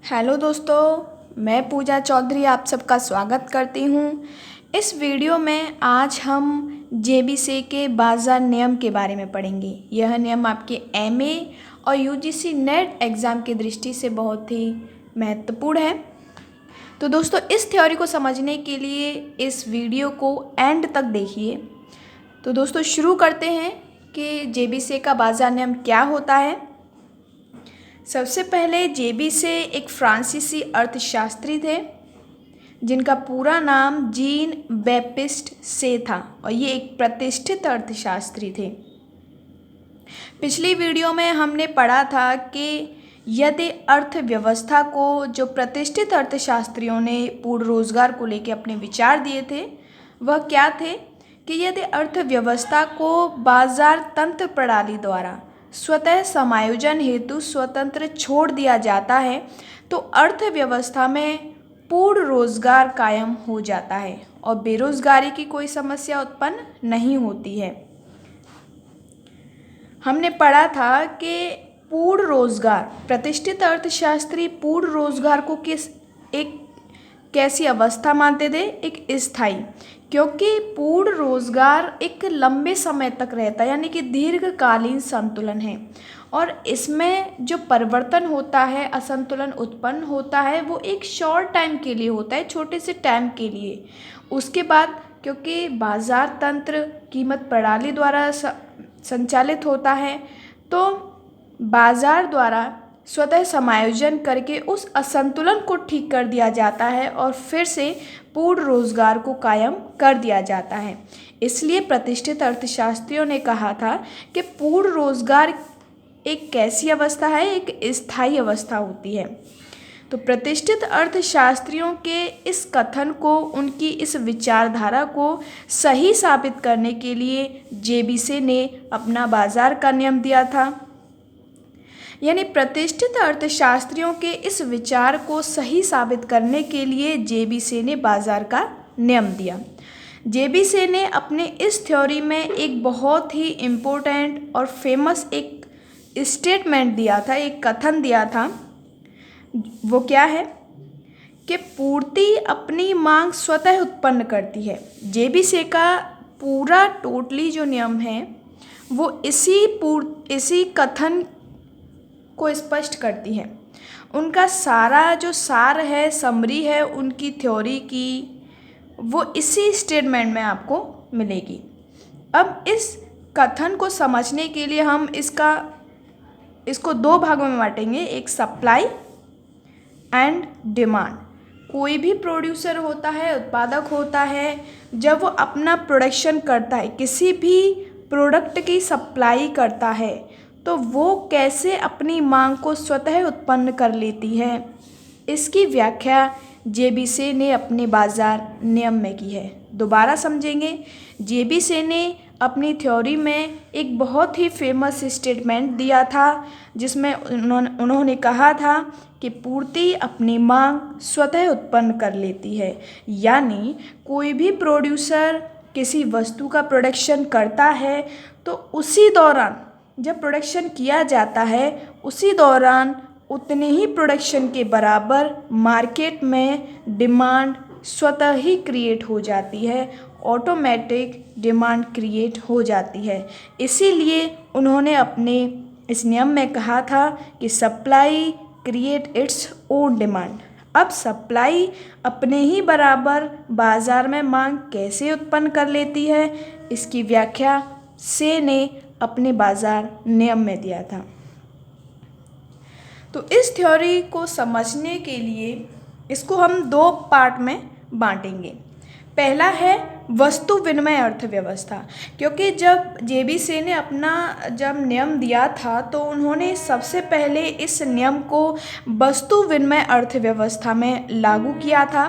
Hello दोस्तों, मैं पूजा चौधरी आप सबका स्वागत करती हूँ। इस वीडियो में आज हम जेबीसी के बाज़ार नियम के बारे में पढ़ेंगे। यह नियम आपके एमए और यूजीसी नेट एग्ज़ाम की दृष्टि से बहुत ही महत्वपूर्ण है। तो दोस्तों, इस थ्योरी को समझने के लिए इस वीडियो को एंड तक देखिए। तो दोस्तों, शुरू करते हैं कि जेबीसी का बाज़ार नियम क्या होता है। सबसे पहले जेबीसी एक फ्रांसीसी अर्थशास्त्री थे जिनका पूरा नाम जीन बैप्टिस्ट से था और ये एक प्रतिष्ठित अर्थशास्त्री थे। पिछली वीडियो में हमने पढ़ा था कि यदि अर्थव्यवस्था को जो प्रतिष्ठित अर्थशास्त्रियों ने पूर्ण रोजगार को लेकर अपने विचार दिए थे वह क्या थे कि यदि अर्थव्यवस्था को बाजार तंत्र प्रणाली द्वारा स्वतः समायोजन हेतु स्वतंत्र छोड़ दिया जाता है तो अर्थव्यवस्था में पूर्ण रोजगार कायम हो जाता है और बेरोजगारी की कोई समस्या उत्पन्न नहीं होती है। हमने पढ़ा था कि पूर्ण रोजगार, प्रतिष्ठित अर्थशास्त्री पूर्ण रोजगार को कैसी अवस्था मानते थे? एक स्थायी, क्योंकि पूर्ण रोजगार एक लंबे समय तक रहता है, यानी कि दीर्घकालीन संतुलन है और इसमें जो परिवर्तन होता है, असंतुलन उत्पन्न होता है, वो एक शॉर्ट टाइम के लिए होता है, छोटे से टाइम के लिए। उसके बाद क्योंकि बाजार तंत्र कीमत प्रणाली द्वारा संचालित होता है तो बाजार द्वारा स्वतः समायोजन करके उस असंतुलन को ठीक कर दिया जाता है और फिर से पूर्ण रोजगार को कायम कर दिया जाता है। इसलिए प्रतिष्ठित अर्थशास्त्रियों ने कहा था कि पूर्ण रोजगार एक कैसी अवस्था है? एक स्थायी अवस्था होती है। तो प्रतिष्ठित अर्थशास्त्रियों के इस कथन को, उनकी इस विचारधारा को सही साबित करने के लिए जेबीसी ने अपना बाजार का नियम दिया था। यानी प्रतिष्ठित अर्थशास्त्रियों के इस विचार को सही साबित करने के लिए जेबीसी ने बाजार का नियम दिया। जेबीसी ने अपने इस थ्योरी में एक बहुत ही इम्पोर्टेंट और फेमस एक स्टेटमेंट दिया था, एक कथन दिया था। वो क्या है कि पूर्ति अपनी मांग स्वतः उत्पन्न करती है। जेबीसी का पूरा टोटली जो नियम है वो इसी कथन को स्पष्ट करती है। उनका सारा जो सार है, समरी है उनकी थ्योरी की, वो इसी स्टेटमेंट में आपको मिलेगी। अब इस कथन को समझने के लिए हम इसको दो भागों में बांटेंगे, एक सप्लाई एंड डिमांड। कोई भी प्रोड्यूसर होता है, उत्पादक होता है, जब वो अपना प्रोडक्शन करता है, किसी भी प्रोडक्ट की सप्लाई करता है तो वो कैसे अपनी मांग को स्वतः उत्पन्न कर लेती है, इसकी व्याख्या जेबीसी ने अपने बाजार नियम में की है। दोबारा समझेंगे। जेबीसी ने अपनी थ्योरी में एक बहुत ही फेमस स्टेटमेंट दिया था जिसमें उन्होंने कहा था कि पूर्ति अपनी मांग स्वतः उत्पन्न कर लेती है। यानी कोई भी प्रोड्यूसर किसी वस्तु का प्रोडक्शन करता है तो उसी दौरान, जब प्रोडक्शन किया जाता है, उसी दौरान उतने ही प्रोडक्शन के बराबर मार्केट में डिमांड स्वतः ही क्रिएट हो जाती है, ऑटोमेटिक डिमांड क्रिएट हो जाती है। इसीलिए उन्होंने अपने इस नियम में कहा था कि supply create its own demand. अब सप्लाई अपने ही बराबर बाजार में मांग कैसे उत्पन्न कर लेती है, इसकी व्याख्या से ने अपने बाजार नियम में दिया था। तो इस थ्योरी को समझने के लिए इसको हम दो पार्ट में बांटेंगे। पहला है वस्तु विनिमय अर्थव्यवस्था, क्योंकि जब जेबीसी ने अपना नियम दिया था तो उन्होंने सबसे पहले इस नियम को वस्तु विनिमय अर्थव्यवस्था में लागू किया था।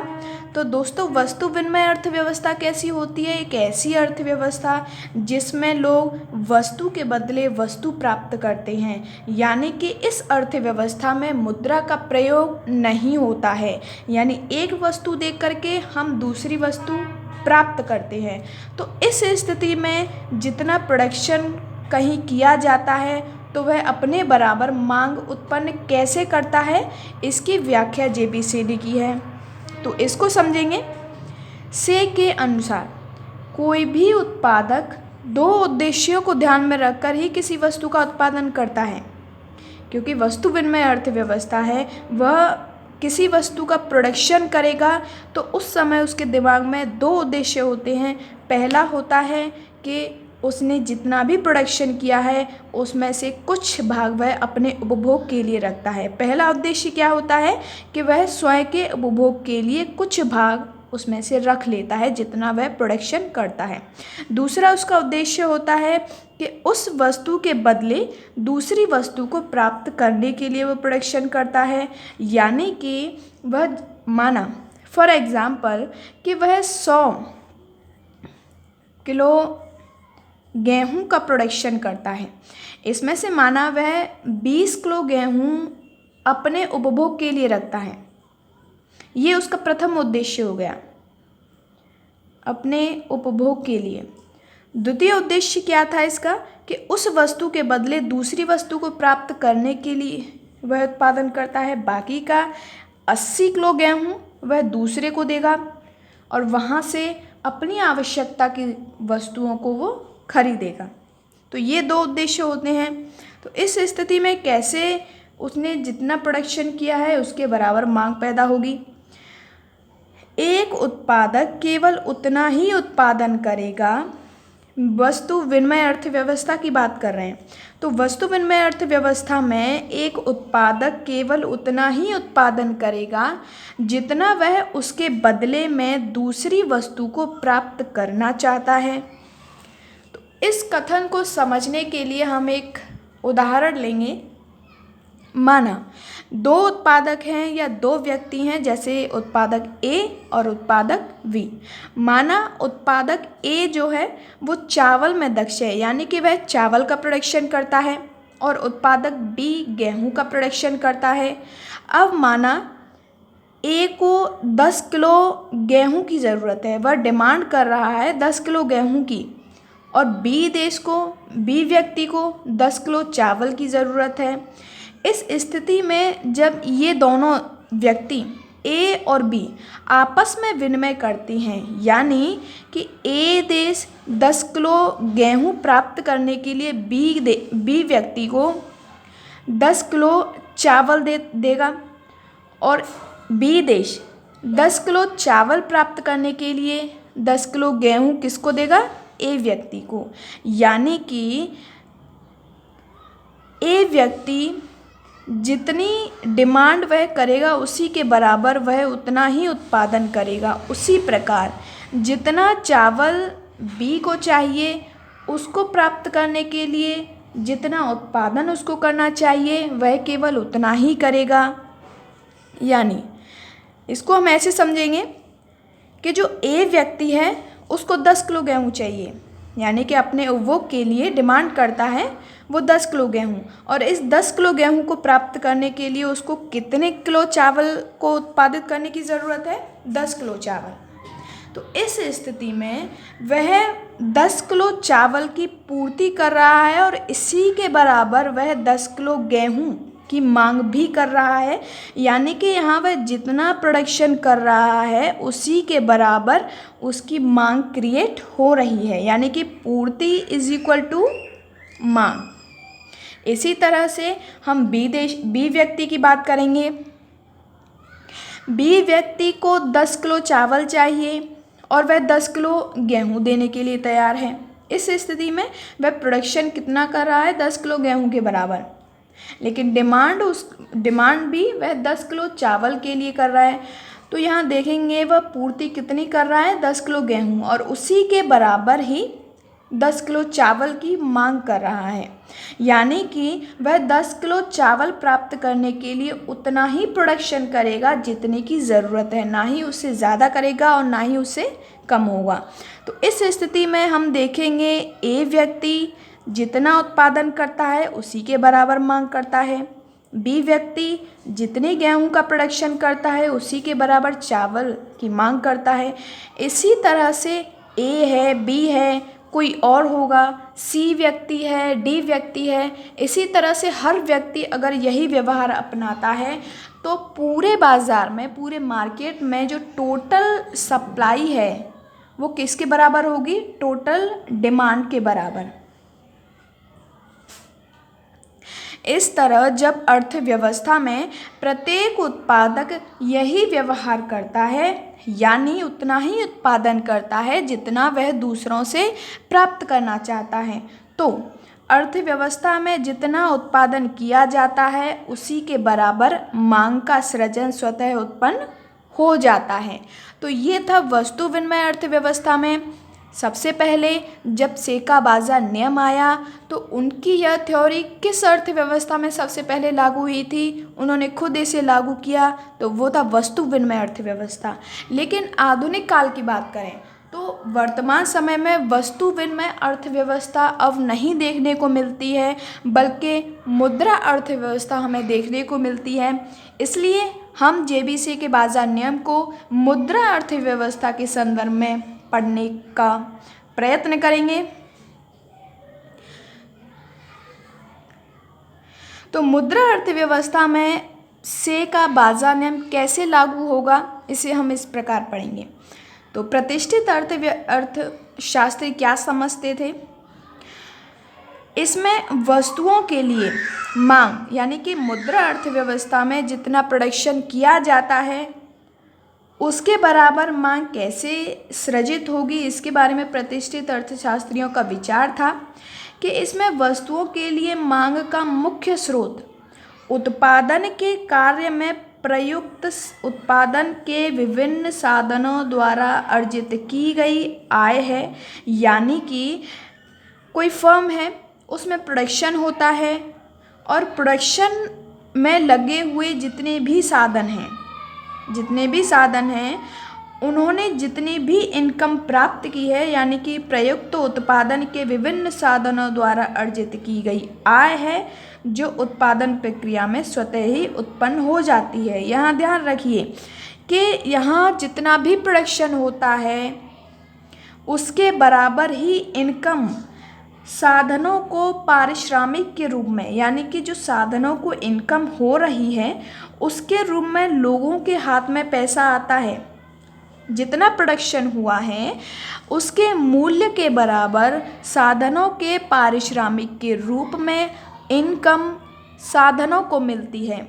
तो दोस्तों, वस्तु विनिमय अर्थव्यवस्था कैसी होती है? एक ऐसी अर्थव्यवस्था जिसमें लोग वस्तु के बदले वस्तु प्राप्त करते हैं, यानी कि इस अर्थव्यवस्था में मुद्रा का प्रयोग नहीं होता है, यानी एक वस्तु देख करके हम दूसरी वस्तु प्राप्त करते हैं। तो इस स्थिति में जितना प्रोडक्शन कहीं किया जाता है तो वह अपने बराबर मांग उत्पन्न कैसे करता है, इसकी व्याख्या जेबीसीडी की है। तो इसको समझेंगे। से के अनुसार कोई भी उत्पादक दो उद्देश्यों को ध्यान में रखकर ही किसी वस्तु का उत्पादन करता है। क्योंकि वस्तु विनिमय अर्थव्यवस्था है, वह किसी वस्तु का प्रोडक्शन करेगा तो उस समय उसके दिमाग में दो उद्देश्य होते हैं। पहला होता है कि उसने जितना भी प्रोडक्शन किया है उसमें से कुछ भाग वह अपने उपभोग के लिए रखता है। पहला उद्देश्य क्या होता है कि वह स्वयं के उपभोग के लिए कुछ भाग उसमें से रख लेता है जितना वह प्रोडक्शन करता है। दूसरा उसका उद्देश्य होता है कि उस वस्तु के बदले दूसरी वस्तु को प्राप्त करने के लिए वह प्रोडक्शन करता है। यानी कि वह माना फॉर एग्ज़ाम्पल कि वह 100 किलो गेहूं का प्रोडक्शन करता है। इसमें से माना वह 20 किलो गेहूं अपने उपभोग के लिए रखता है। ये उसका प्रथम उद्देश्य हो गया, अपने उपभोग के लिए। द्वितीय उद्देश्य क्या था इसका कि उस वस्तु के बदले दूसरी वस्तु को प्राप्त करने के लिए वह उत्पादन करता है। बाकी का 80 किलो गेहूं वह दूसरे को देगा और वहाँ से अपनी आवश्यकता की वस्तुओं को वो खरीदेगा। तो ये दो उद्देश्य होते हैं। तो इस स्थिति में कैसे उसने जितना प्रोडक्शन किया है उसके बराबर मांग पैदा होगी। एक उत्पादक केवल उतना ही उत्पादन करेगा। वस्तु विनिमय अर्थव्यवस्था की बात कर रहे हैं, तो वस्तु विनिमय अर्थव्यवस्था में एक उत्पादक केवल उतना ही उत्पादन करेगा जितना वह उसके बदले में दूसरी वस्तु को प्राप्त करना चाहता है। तो इस कथन को समझने के लिए हम एक उदाहरण लेंगे। माना दो उत्पादक हैं या दो व्यक्ति हैं, जैसे उत्पादक ए और उत्पादक बी। माना उत्पादक ए जो है वो चावल में दक्ष है, यानी कि वह चावल का प्रोडक्शन करता है, और उत्पादक बी गेहूं का प्रोडक्शन करता है। अब माना ए को 10 किलो गेहूं की ज़रूरत है, वह डिमांड कर रहा है 10 किलो गेहूं की, और बी व्यक्ति को 10 किलो चावल की ज़रूरत है। इस स्थिति में जब ये दोनों व्यक्ति ए और बी आपस में विनिमय करते हैं, यानी कि ए देश 10 किलो गेहूं प्राप्त करने के लिए बी व्यक्ति को 10 किलो चावल देगा, और बी देश 10 किलो चावल प्राप्त करने के लिए 10 किलो गेहूं किसको देगा, ए व्यक्ति को। यानी कि ए व्यक्ति जितनी डिमांड वह करेगा उसी के बराबर वह उतना ही उत्पादन करेगा। उसी प्रकार जितना चावल बी को चाहिए उसको प्राप्त करने के लिए जितना उत्पादन उसको करना चाहिए वह केवल उतना ही करेगा। यानी इसको हम ऐसे समझेंगे कि जो ए व्यक्ति है उसको 10 किलो गेहूँ चाहिए, यानी कि अपने उपभोग के लिए डिमांड करता है वो 10 किलो गेहूँ, और इस 10 किलो गेहूँ को प्राप्त करने के लिए उसको कितने किलो चावल को उत्पादित करने की ज़रूरत है, 10 किलो चावल। तो इस स्थिति में वह 10 किलो चावल की पूर्ति कर रहा है और इसी के बराबर वह 10 किलो गेहूँ की मांग भी कर रहा है। यानी कि यहाँ वह जितना प्रोडक्शन कर रहा है उसी के बराबर उसकी मांग क्रिएट हो रही है, यानी कि पूर्ति इज इक्वल टू मांग। इसी तरह से हम बी व्यक्ति की बात करेंगे। बी व्यक्ति को 10 किलो चावल चाहिए और वह 10 किलो गेहूँ देने के लिए तैयार है। इस स्थिति में वह प्रोडक्शन कितना कर रहा है, 10 किलो गेहूँ के बराबर, लेकिन डिमांड भी वह 10 किलो चावल के लिए कर रहा है। तो यहाँ देखेंगे वह पूर्ति कितनी कर रहा है, 10 किलो गेहूँ, और उसी के बराबर ही 10 किलो चावल की मांग कर रहा है। यानी कि वह 10 किलो चावल प्राप्त करने के लिए उतना ही प्रोडक्शन करेगा जितने की ज़रूरत है, ना ही उससे ज़्यादा करेगा और ना ही उससे कम होगा। तो इस स्थिति में हम देखेंगे ए व्यक्ति जितना उत्पादन करता है उसी के बराबर मांग करता है, बी व्यक्ति जितने गेहूं का प्रोडक्शन करता है उसी के बराबर चावल की मांग करता है। इसी तरह से ए है, बी है, कोई और होगा, सी व्यक्ति है, डी व्यक्ति है। इसी तरह से हर व्यक्ति अगर यही व्यवहार अपनाता है तो पूरे बाज़ार में, पूरे मार्केट में जो टोटल सप्लाई है वो किसके बराबर होगी? टोटल डिमांड के बराबर। इस तरह जब अर्थव्यवस्था में प्रत्येक उत्पादक यही व्यवहार करता है, यानी उतना ही उत्पादन करता है जितना वह दूसरों से प्राप्त करना चाहता है, तो अर्थव्यवस्था में जितना उत्पादन किया जाता है उसी के बराबर मांग का सृजन स्वतः उत्पन्न हो जाता है। तो ये था वस्तु विनिमय अर्थव्यवस्था में। सबसे पहले जब सेका बाजार नियम आया तो उनकी यह थ्योरी किस अर्थव्यवस्था में सबसे पहले लागू हुई थी? उन्होंने खुद इसे लागू किया तो वो था वस्तु विनिमय अर्थव्यवस्था। लेकिन आधुनिक काल की बात करें तो वर्तमान समय में वस्तु विनिमय अर्थव्यवस्था अब नहीं देखने को मिलती है, बल्कि मुद्रा अर्थव्यवस्था हमें देखने को मिलती है। इसलिए हम जेबीसी के बाजार नियम को मुद्रा अर्थव्यवस्था के संदर्भ में पढ़ने का प्रयत्न करेंगे। तो मुद्रा अर्थव्यवस्था में से का बाजार नियम कैसे लागू होगा, इसे हम इस प्रकार पढ़ेंगे। तो प्रतिष्ठित अर्थशास्त्री क्या समझते थे? इसमें वस्तुओं के लिए मांग, यानी कि मुद्रा अर्थव्यवस्था में जितना प्रोडक्शन किया जाता है उसके बराबर मांग कैसे सृजित होगी, इसके बारे में प्रतिष्ठित अर्थशास्त्रियों का विचार था कि इसमें वस्तुओं के लिए मांग का मुख्य स्रोत उत्पादन के कार्य में प्रयुक्त उत्पादन के विभिन्न साधनों द्वारा अर्जित की गई आय है। यानी कि कोई फर्म है, उसमें प्रोडक्शन होता है और प्रोडक्शन में लगे हुए जितने भी साधन हैं उन्होंने जितनी भी इनकम प्राप्त की है, यानी कि प्रयुक्त उत्पादन के विभिन्न साधनों द्वारा अर्जित की गई आय है, जो उत्पादन प्रक्रिया में स्वतः ही उत्पन्न हो जाती है। यहाँ ध्यान रखिए कि यहाँ जितना भी प्रोडक्शन होता है उसके बराबर ही इनकम साधनों को पारिश्रमिक के रूप में, यानी कि जो साधनों को इनकम हो रही है उसके रूप में लोगों के हाथ में पैसा आता है। जितना प्रोडक्शन हुआ है उसके मूल्य के बराबर साधनों के पारिश्रमिक के रूप में इनकम साधनों को मिलती है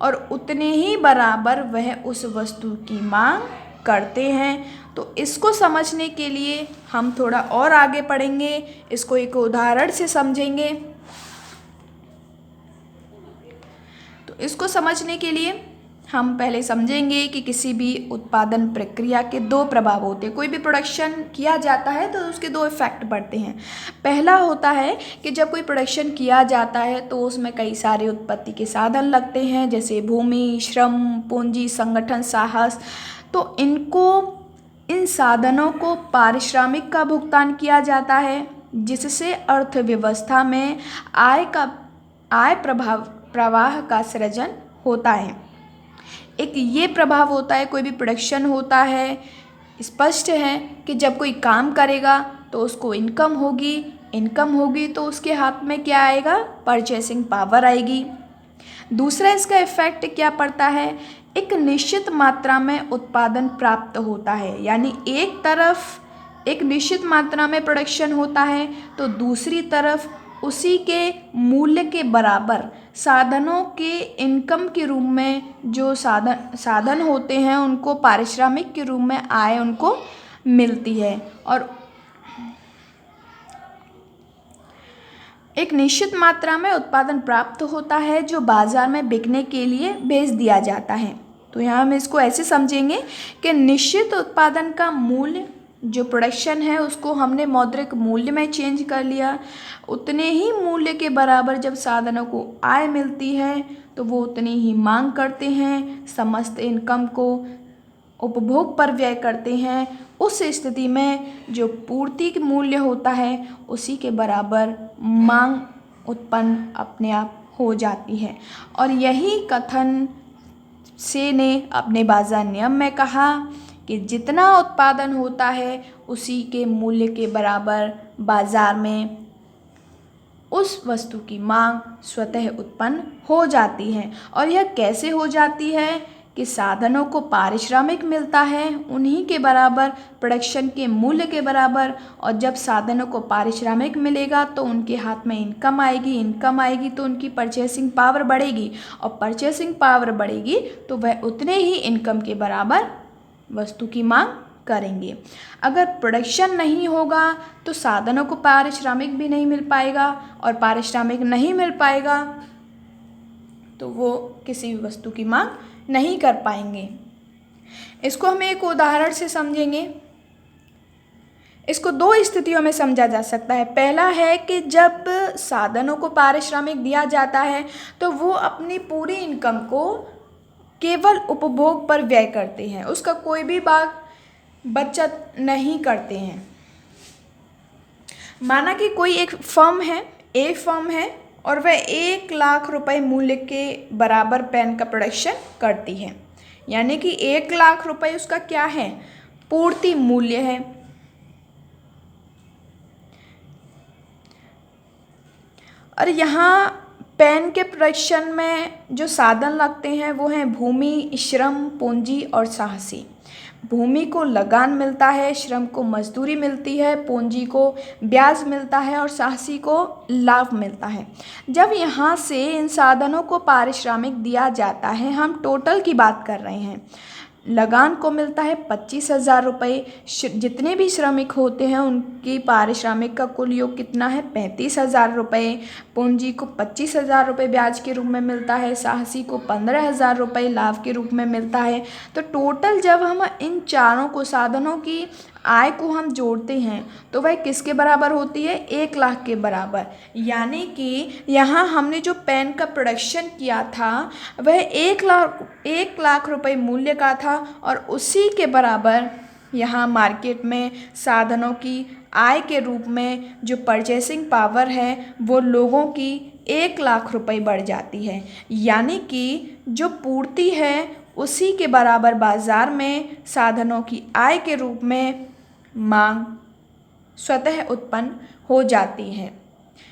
और उतने ही बराबर वह उस वस्तु की मांग करते हैं। तो इसको समझने के लिए हम थोड़ा और आगे पढ़ेंगे, इसको एक उदाहरण से समझेंगे। तो इसको समझने के लिए हम पहले समझेंगे कि किसी भी उत्पादन प्रक्रिया के दो प्रभाव होते हैं। कोई भी प्रोडक्शन किया जाता है तो उसके दो इफ़ेक्ट पड़ते हैं। पहला होता है कि जब कोई प्रोडक्शन किया जाता है तो उसमें कई सारे उत्पत्ति के साधन लगते हैं, जैसे भूमि, श्रम, पूंजी, संगठन, साहस। तो इन साधनों को पारिश्रमिक का भुगतान किया जाता है, जिससे अर्थव्यवस्था में आय प्रवाह का सृजन होता है। एक ये प्रभाव होता है, कोई भी प्रोडक्शन होता है, स्पष्ट है कि जब कोई काम करेगा तो उसको इनकम होगी तो उसके हाथ में क्या आएगा? परचेसिंग पावर आएगी। दूसरा इसका इफ़ेक्ट क्या पड़ता है? एक निश्चित मात्रा में उत्पादन प्राप्त होता है, यानी एक तरफ एक निश्चित मात्रा में प्रोडक्शन होता है तो दूसरी तरफ उसी के मूल्य के बराबर साधनों के इनकम के रूप में जो साधन होते हैं उनको पारिश्रमिक के रूप में आय उनको मिलती है और एक निश्चित मात्रा में उत्पादन प्राप्त होता है जो बाजार में बिकने के लिए भेज दिया जाता है। तो यहाँ हम इसको ऐसे समझेंगे कि निश्चित उत्पादन का मूल्य, जो प्रोडक्शन है उसको हमने मौद्रिक मूल्य में चेंज कर लिया, उतने ही मूल्य के बराबर जब साधनों को आय मिलती है तो वो उतनी ही मांग करते हैं, समस्त इनकम को उपभोग पर व्यय करते हैं। उस स्थिति में जो पूर्ति के मूल्य होता है उसी के बराबर मांग उत्पन्न अपने आप हो जाती है। और यही कथन से ने अपने बाजार नियम में कहा कि जितना उत्पादन होता है उसी के मूल्य के बराबर बाजार में उस वस्तु की मांग स्वतः उत्पन्न हो जाती है। और यह कैसे हो जाती है कि साधनों को पारिश्रमिक मिलता है उन्हीं के बराबर, प्रोडक्शन के मूल्य के बराबर। और जब साधनों को पारिश्रमिक मिलेगा तो उनके हाथ में इनकम आएगी, इनकम आएगी तो उनकी परचेसिंग पावर बढ़ेगी, और परचेसिंग पावर बढ़ेगी तो वह उतने ही इनकम के बराबर वस्तु की मांग करेंगे। अगर प्रोडक्शन नहीं होगा तो साधनों को पारिश्रमिक भी नहीं मिल पाएगा, और पारिश्रमिक नहीं मिल पाएगा तो वो किसी भी वस्तु की मांग नहीं कर पाएंगे। इसको हम एक उदाहरण से समझेंगे। इसको दो स्थितियों में समझा जा सकता है। पहला है कि जब साधनों को पारिश्रमिक दिया जाता है तो वो अपनी पूरी इनकम को केवल उपभोग पर व्यय करते हैं, उसका कोई भी भाग बचत नहीं करते हैं। माना कि कोई एक फर्म है, ए फर्म है, और वह 1,00,000 रुपए मूल्य के बराबर पेन का प्रोडक्शन करती है, यानी कि 1,00,000 रुपए उसका क्या है, पूर्ति मूल्य है। और यहाँ पेन के प्रोडक्शन में जो साधन लगते हैं वो हैं भूमि, श्रम, पूंजी और साहसी। भूमि को लगान मिलता है, श्रम को मजदूरी मिलती है, पूंजी को ब्याज मिलता है और साहसी को लाभ मिलता है। जब यहाँ से इन साधनों को पारिश्रमिक दिया जाता है, हम टोटल की बात कर रहे हैं, लगान को मिलता है 25,000 रुपये। जितने भी श्रमिक होते हैं उनकी पारिश्रमिक का कुल योग कितना है, 35,000 रुपये। पूंजी को 25,000 रुपये ब्याज के रूप में मिलता है, साहसी को 15,000 रुपये लाभ के रूप में मिलता है। तो टोटल जब हम इन चारों को, साधनों की आय को हम जोड़ते हैं तो वह किसके बराबर होती है, 1,00,000 के बराबर। यानी कि यहाँ हमने जो पेन का प्रोडक्शन किया था वह 1,00,000 रुपये मूल्य का था, और उसी के बराबर यहाँ मार्केट में साधनों की आय के रूप में जो परचेसिंग पावर है वो लोगों की 1,00,000 रुपये बढ़ जाती है। यानी कि जो पूर्ति है उसी के बराबर बाजार में साधनों की आय के रूप में मांग स्वतः उत्पन्न हो जाती है।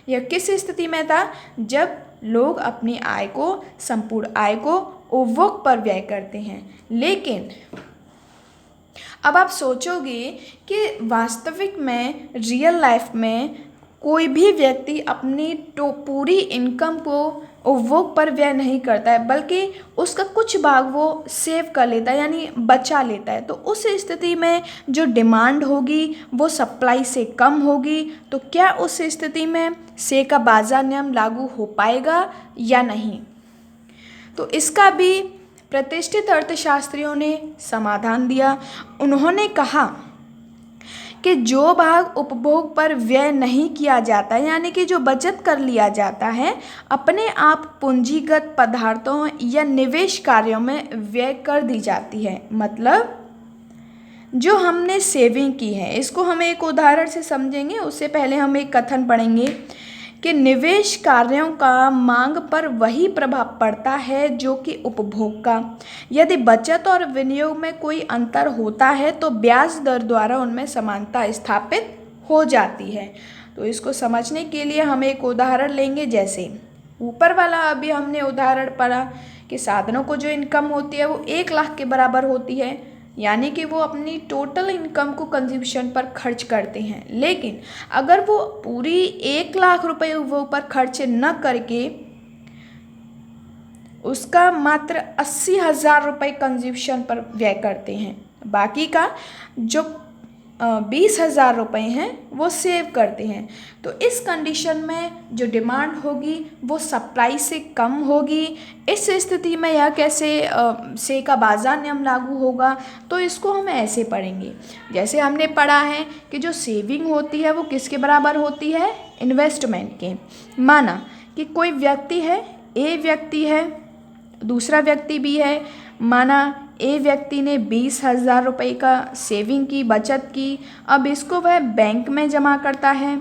यह किस स्थिति में था, जब लोग अपनी आय को, संपूर्ण आय को उपभोग पर व्यय करते हैं। लेकिन अब आप सोचोगे कि वास्तविक में, रियल लाइफ में कोई भी व्यक्ति अपनी पूरी इनकम को उपभोग पर व्यय नहीं करता है, बल्कि उसका कुछ भाग वो सेव कर लेता है, यानी बचा लेता है। तो उस स्थिति में जो डिमांड होगी वो सप्लाई से कम होगी। तो क्या उस स्थिति में से का बाजार नियम लागू हो पाएगा या नहीं? तो इसका भी प्रतिष्ठित अर्थशास्त्रियों ने समाधान दिया। उन्होंने कहा कि जो भाग उपभोग पर व्यय नहीं किया जाता है, यानी कि जो बचत कर लिया जाता है, अपने आप पूंजीगत पदार्थों या निवेश कार्यों में व्यय कर दी जाती है। मतलब जो हमने सेविंग की है, इसको हम एक उदाहरण से समझेंगे। उससे पहले हम एक कथन पढ़ेंगे कि निवेश कार्यों का मांग पर वही प्रभाव पड़ता है जो कि उपभोग का। यदि बचत और विनियोग में कोई अंतर होता है तो ब्याज दर द्वारा उनमें समानता स्थापित हो जाती है। तो इसको समझने के लिए हम एक उदाहरण लेंगे। जैसे ऊपर वाला अभी हमने उदाहरण पढ़ा कि साधनों को जो इनकम होती है वो 1,00,000 के बराबर होती है, यानी कि वो अपनी टोटल इनकम को कंजम्पशन पर खर्च करते हैं। लेकिन अगर वो पूरी 1,00,000 रुपये वो पर खर्च न करके उसका मात्र 80,000 रुपये कंजम्पशन पर व्यय करते हैं, बाकी का जो 20,000 रुपये हैं वो सेव करते हैं, तो इस कंडीशन में जो डिमांड होगी वो सप्लाई से कम होगी। इस स्थिति में यह कैसे से का बाजार नियम लागू होगा, तो इसको हम ऐसे पढ़ेंगे। जैसे हमने पढ़ा है कि जो सेविंग होती है वो किसके बराबर होती है, इन्वेस्टमेंट के। माना कि कोई व्यक्ति है, ए व्यक्ति है, दूसरा व्यक्ति भी है। माना ए व्यक्ति ने 20,000 रुपये का सेविंग की, बचत की। अब इसको वह बैंक में जमा करता है,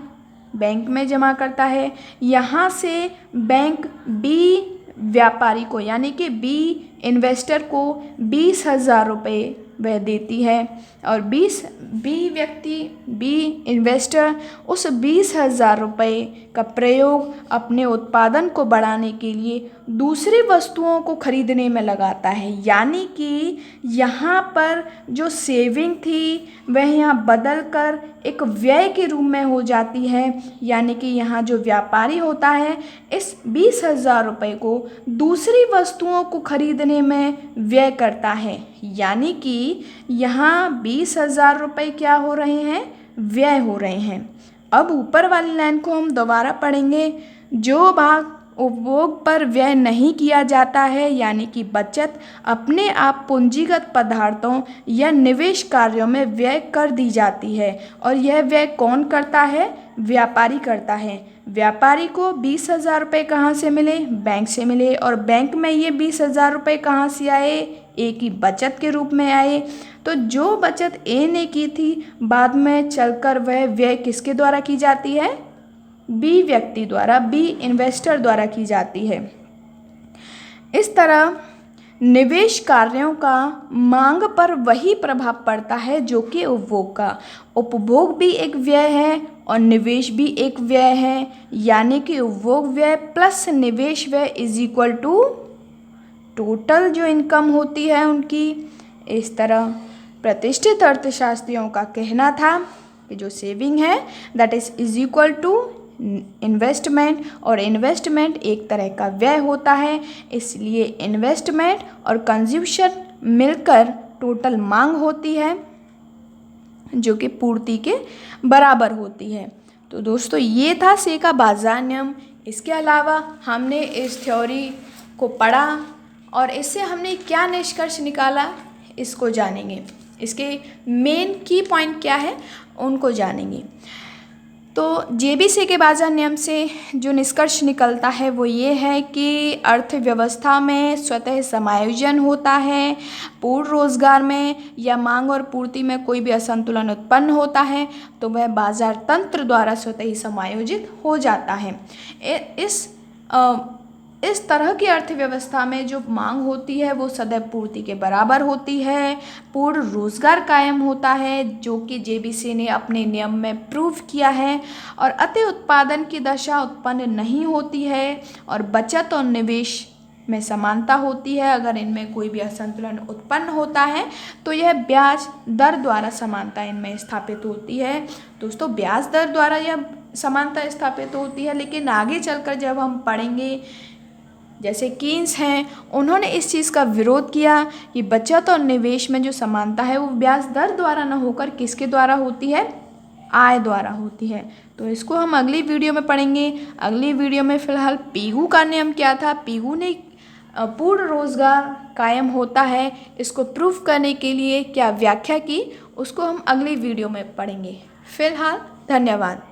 बैंक में जमा करता है। यहाँ से बैंक बी व्यापारी को, यानी कि बी इन्वेस्टर को 20,000 रुपये वह देती है। और बी इन्वेस्टर उस 20,000 रुपये का प्रयोग अपने उत्पादन को बढ़ाने के लिए दूसरी वस्तुओं को खरीदने में लगाता है। यानी कि यहाँ पर जो सेविंग थी वह यहाँ बदल कर एक व्यय के रूप में हो जाती है। यानी कि यहाँ जो व्यापारी होता है इस 20,000 रुपये को दूसरी वस्तुओं को खरीदने में व्यय करता है। यानी कि यहाँ 20,000 रुपये क्या हो रहे हैं, व्यय हो रहे हैं। अब ऊपर वाली लाइन को हम दोबारा पढ़ेंगे। जो भाग उपभोग पर व्यय नहीं किया जाता है यानी कि बचत अपने आप पूंजीगत पदार्थों या निवेश कार्यों में व्यय कर दी जाती है। और यह व्यय कौन करता है, व्यापारी करता है। व्यापारी को 20,000 रुपये कहाँ से मिले, बैंक से मिले। और बैंक में ये 20,000 रुपये कहाँ से आए, ए की बचत के रूप में आए। तो जो बचत ए ने की थी बाद में चलकर वह व्यय किसके द्वारा की जाती है, बी व्यक्ति द्वारा, बी इन्वेस्टर द्वारा की जाती है। इस तरह निवेश कार्यों का मांग पर वही प्रभाव पड़ता है जो कि उपभोग का। उपभोग भी एक व्यय है और निवेश भी एक व्यय है। यानी कि उपभोग व्यय प्लस निवेश व्यय इज इक्वल टू टोटल जो इनकम होती है उनकी। इस तरह प्रतिष्ठित अर्थशास्त्रियों का कहना था कि जो सेविंग है that is equal to investment, और इन्वेस्टमेंट एक तरह का व्यय होता है। इसलिए इन्वेस्टमेंट और कंज्यूमशन मिलकर टोटल मांग होती है जो कि पूर्ति के बराबर होती है। तो दोस्तों ये था से का बाजार नियम। इसके अलावा हमने इस थ्योरी को पढ़ा और इससे हमने क्या निष्कर्ष निकाला इसको जानेंगे। इसके मेन की पॉइंट क्या है उनको जानेंगे। तो जेबीसी के बाजार नियम से जो निष्कर्ष निकलता है वो ये है कि अर्थव्यवस्था में स्वतः समायोजन होता है। पूर्ण रोजगार में या मांग और पूर्ति में कोई भी असंतुलन उत्पन्न होता है तो वह बाजार तंत्र द्वारा स्वतः ही समायोजित हो जाता है। इस तरह की अर्थव्यवस्था में जो मांग होती है वो सदैव पूर्ति के बराबर होती है। पूर्ण रोजगार कायम होता है जो कि जेबीसी ने अपने नियम में प्रूव किया है। और अति उत्पादन की दशा उत्पन्न नहीं होती है और बचत और निवेश में समानता होती है। अगर इनमें कोई भी असंतुलन उत्पन्न होता है तो यह ब्याज दर द्वारा समानता इनमें स्थापित होती है। दोस्तों ब्याज दर द्वारा यह समानता स्थापित होती है, लेकिन आगे चलकर जब हम पढ़ेंगे जैसे कीन्स हैं उन्होंने इस चीज़ का विरोध किया कि बचत और निवेश में जो समानता है वो ब्याज दर द्वारा न होकर किसके द्वारा होती है, आय द्वारा होती है। तो इसको हम अगली वीडियो में पढ़ेंगे। अगली वीडियो में फ़िलहाल पीगू का नियम क्या था, पीगू ने पूर्ण रोजगार कायम होता है इसको प्रूफ करने के लिए क्या व्याख्या की उसको हम अगली वीडियो में पढ़ेंगे। फिलहाल धन्यवाद।